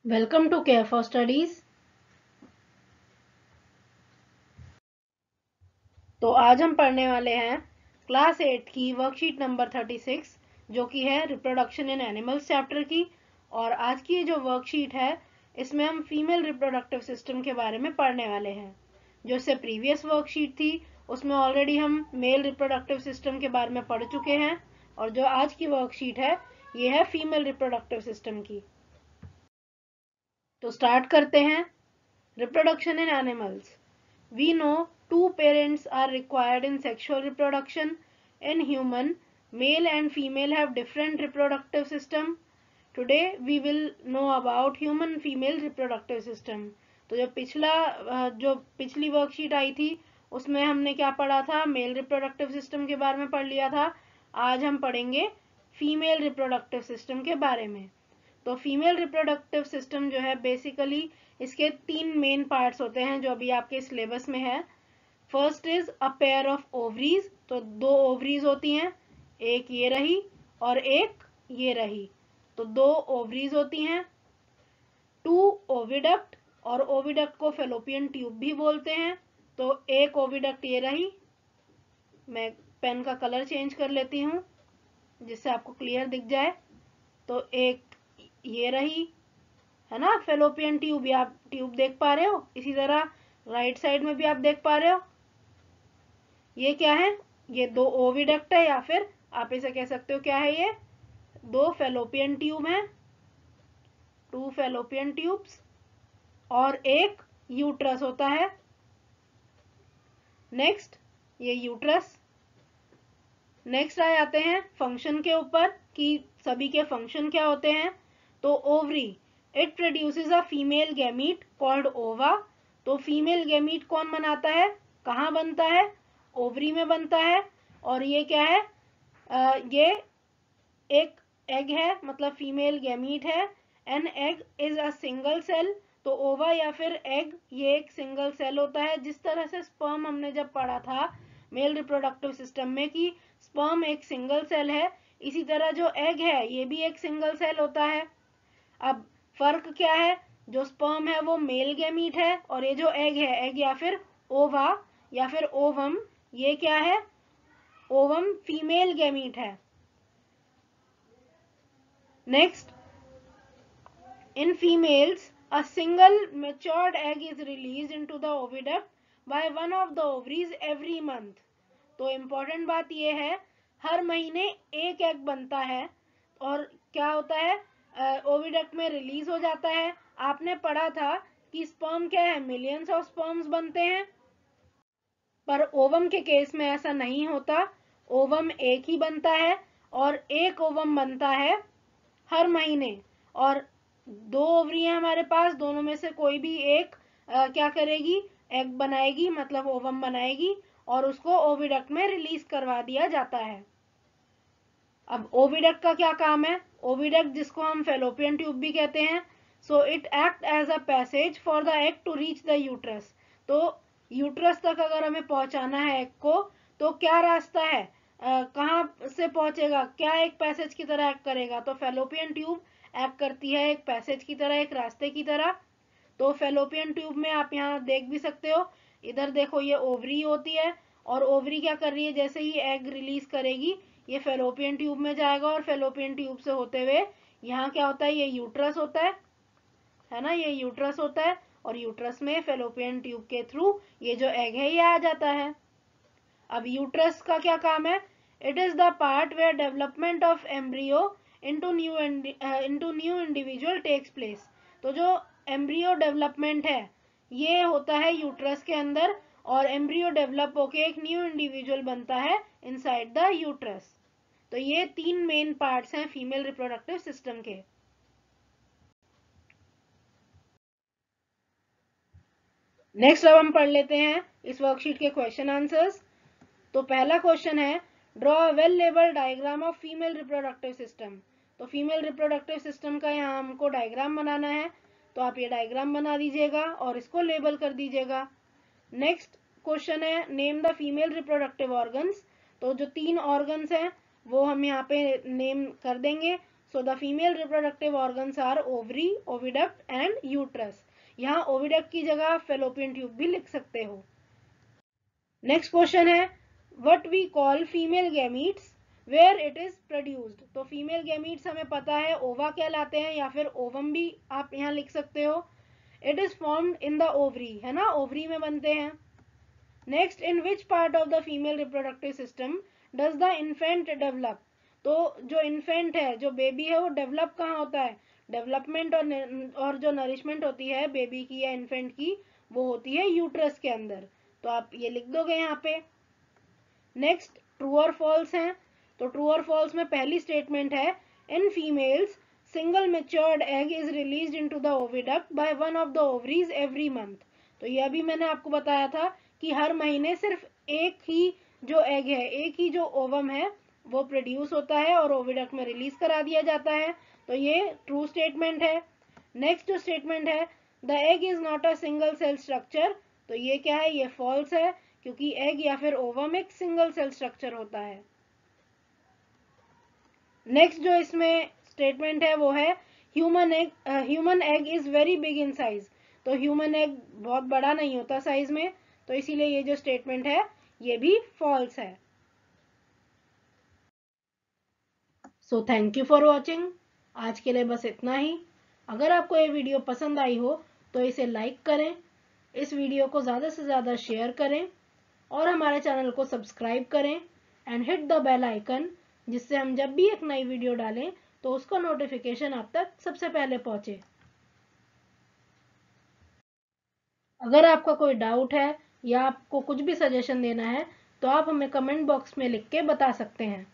Welcome to care for studies. तो आज हम पढ़ने वाले हैं क्लास 8 की वर्कशीट नंबर 36 जो कि है रिप्रोडक्शन इन एनिमल्स चैप्टर की। और आज की ये जो वर्कशीट है इसमें हम फीमेल रिप्रोडक्टिव सिस्टम के बारे में पढ़ने वाले हैं। जो इससे प्रीवियस वर्कशीट थी उसमें ऑलरेडी हम मेल रिप्रोडक्टिव सिस्टम के बारे में पढ़ चुके हैं, और जो आज की वर्कशीट है ये है फीमेल रिप्रोडक्टिव सिस्टम की। तो स्टार्ट करते हैं। Reproduction in animals. We know two parents are required in sexual reproduction. In human, male and female have different reproductive system. Today we will know about human female reproductive system. तो जो पिछली worksheet आई थी उसमें हमने क्या पढ़ा था, male reproductive system के बारे में पढ़ लिया था। आज हम पढ़ेंगे फीमेल रिप्रोडक्टिव सिस्टम के बारे में। तो फीमेल रिप्रोडक्टिव सिस्टम जो है बेसिकली इसके तीन मेन पार्ट्स होते हैं जो अभी आपके सिलेबस में है। First is a pair of ovaries, तो दो ओवरीज होती हैं, एक ये रही और एक ये रही, तो दो ओवरीज होती हैं। टू ओविडक्ट, और ओविडक्ट को फेलोपियन ट्यूब भी बोलते हैं। तो एक ओविडक्ट ये रही, मैं पेन का कलर चेंज कर लेती हूँ जिससे आपको क्लियर दिख जाए। तो एक ये रही, है ना, फेलोपियन ट्यूब, या आप ट्यूब देख पा रहे हो। इसी तरह राइट साइड में भी आप देख पा रहे हो, ये क्या है, ये दो ओविडक्ट है, या फिर आप इसे कह सकते हो क्या है, ये दो फेलोपियन ट्यूब हैं, टू फेलोपियन ट्यूब्स, और एक यूट्रस होता है। नेक्स्ट ये यूट्रस। नेक्स्ट आ जाते हैं फंक्शन के ऊपर कि सभी के फंक्शन क्या होते हैं। तो ovary, it produces a female gamete called ओवा। तो फीमेल गैमीट कौन बनाता है, कहाँ बनता है, ओवरी में बनता है। और ये क्या है, ये एक एग है, मतलब फीमेल गैमीट है। An egg is a single cell, तो ओवा या फिर एग ये एक सिंगल सेल होता है। जिस तरह से स्पर्म हमने जब पढ़ा था मेल रिप्रोडक्टिव सिस्टम में कि स्पर्म एक सिंगल सेल है, इसी तरह जो एग है ये भी एक सिंगल सेल होता है। अब फर्क क्या है, जो स्पर्म है वो मेल गैमीट है, और ये जो एग है, एग या फिर ओवा या फिर ओवम, ये क्या है, ओवम फीमेल गैमीट है। Next, in females, a single matured egg is released into the oviduct by one of the ovaries every month. तो इम्पोर्टेंट बात यह है, हर महीने एक एग बनता है, और क्या होता है, ओविडक्ट में रिलीज हो जाता है। आपने पढ़ा था कि स्पर्म क्या है, मिलियंस ऑफ स्पर्म्स बनते हैं, पर ओवम के केस में ऐसा नहीं होता। ओवम एक ही बनता है, और एक ओवम बनता है हर महीने। और दो ओवरी हैं हमारे पास, दोनों में से कोई भी एक क्या करेगी, एग बनाएगी, मतलब ओवम बनाएगी, और उसको ओविडक्ट में रिलीज करवा दिया जाता है। अब ओविडक्ट का क्या काम है, ओविडक्ट जिसको हम फेलोपियन ट्यूब भी कहते हैं, so it act as a passage for the egg to reach the uterus. तो यूट्रस तक अगर हमें पहुंचाना है एग को, तो क्या रास्ता है, कहाँ से पहुंचेगा, क्या एक पैसेज की तरह एक्ट करेगा, तो फेलोपियन ट्यूब एक्ट करती है एक पैसेज की तरह, एक रास्ते की तरह। तो फेलोपियन ट्यूब में आप यहाँ देख भी सकते हो, इधर देखो ये ओवरी होती है, और ओवरी क्या कर रही है, जैसे ही एग रिलीज करेगी ये फेलोपियन ट्यूब में जाएगा, और फेलोपियन ट्यूब से होते हुए यहाँ क्या होता है, ये यूट्रस होता है ना, ये यूट्रस होता है, और यूट्रस में फेलोपियन ट्यूब के थ्रू ये जो एग है ये आ जाता है। अब यूट्रस का क्या काम है, it is the part where development of embryo into new individual takes place. तो जो एम्ब्रियो डेवलपमेंट है ये होता है यूट्रस के अंदर, और एम्ब्रियो डेवलप होके एक न्यू इंडिविजुअल बनता है इनसाइड द यूट्रस। तो ये तीन मेन पार्ट्स हैं फीमेल रिप्रोडक्टिव सिस्टम के। नेक्स्ट अब हम पढ़ लेते हैं इस वर्कशीट के क्वेश्चन आंसर्स। तो पहला क्वेश्चन है, draw a well label diagram of female reproductive system. तो फीमेल रिप्रोडक्टिव सिस्टम का यहाँ हमको डायग्राम बनाना है, तो आप ये डायग्राम बना दीजिएगा और इसको लेबल कर दीजिएगा। नेक्स्ट क्वेश्चन है, name the female reproductive organs. तो जो तीन ऑर्गन्स हैं वो हम यहाँ पे नेम कर देंगे। So the female reproductive organs are ovary, oviduct and uterus. यहाँ ओविडक्ट की जगह फेलोपियन ट्यूब भी लिख सकते हो। नेक्स्ट क्वेश्चन है what we call female gametes where it is produced. तो फीमेल गैमीट्स हमें पता है ओवा कहलाते हैं, या फिर ओवम भी आप यहाँ लिख सकते हो। It is formed in the ovary, है ना, ओवरी में बनते हैं। Next, in which part of the female reproductive system does the infant develop. तो जो इन्फेंट है, जो बेबी है, वो डेवलप कहाँ होता है? डेवलपमेंट और जो नरिशमेंट होती है बेबी की या इन्फेंट की, वो होती है यूट्रस के अंदर। तो आप ये लिख दोगे यहाँ पे। नेक्स्ट, ट्रू और फॉल्स हैं। तो ट्रू और फॉल्स में पहली स्टेटमेंट है in females single matured egg is released into the oviduct by one of the ovaries every month. तो ये अभी मैंने आपको बताया था कि हर महीने सिर्फ एक ही जो एग है, एक ही जो ओवम है, वो प्रोड्यूस होता है और ओविडक्ट में रिलीज करा दिया जाता है। तो ये ट्रू स्टेटमेंट है। नेक्स्ट जो स्टेटमेंट है the egg is not a single cell structure. तो ये क्या है? ये फॉल्स है, क्योंकि एग या फिर ओवम एक सिंगल सेल स्ट्रक्चर होता है। नेक्स्ट जो इसमें स्टेटमेंट है वो है human egg is very big in size. तो ह्यूमन एग बहुत बड़ा नहीं होता साइज में, तो इसीलिए ये जो स्टेटमेंट है ये भी फॉल्स है। So thank you for watching. आज के लिए बस इतना ही। अगर आपको ये वीडियो पसंद आई हो तो इसे लाइक करें, इस वीडियो को ज़्यादा से ज़्यादा शेयर करें और हमारे चैनल को सब्सक्राइब करें and hit the bell icon, जिससे हम जब भी एक नई वीडियो डालें तो उसका नोटिफिकेशन आप तक सबसे पहले पहुंचे। अगर आपका कोई डाउट है या आपको कुछ भी सजेशन देना है तो आप हमें कमेंट बॉक्स में लिख के बता सकते हैं।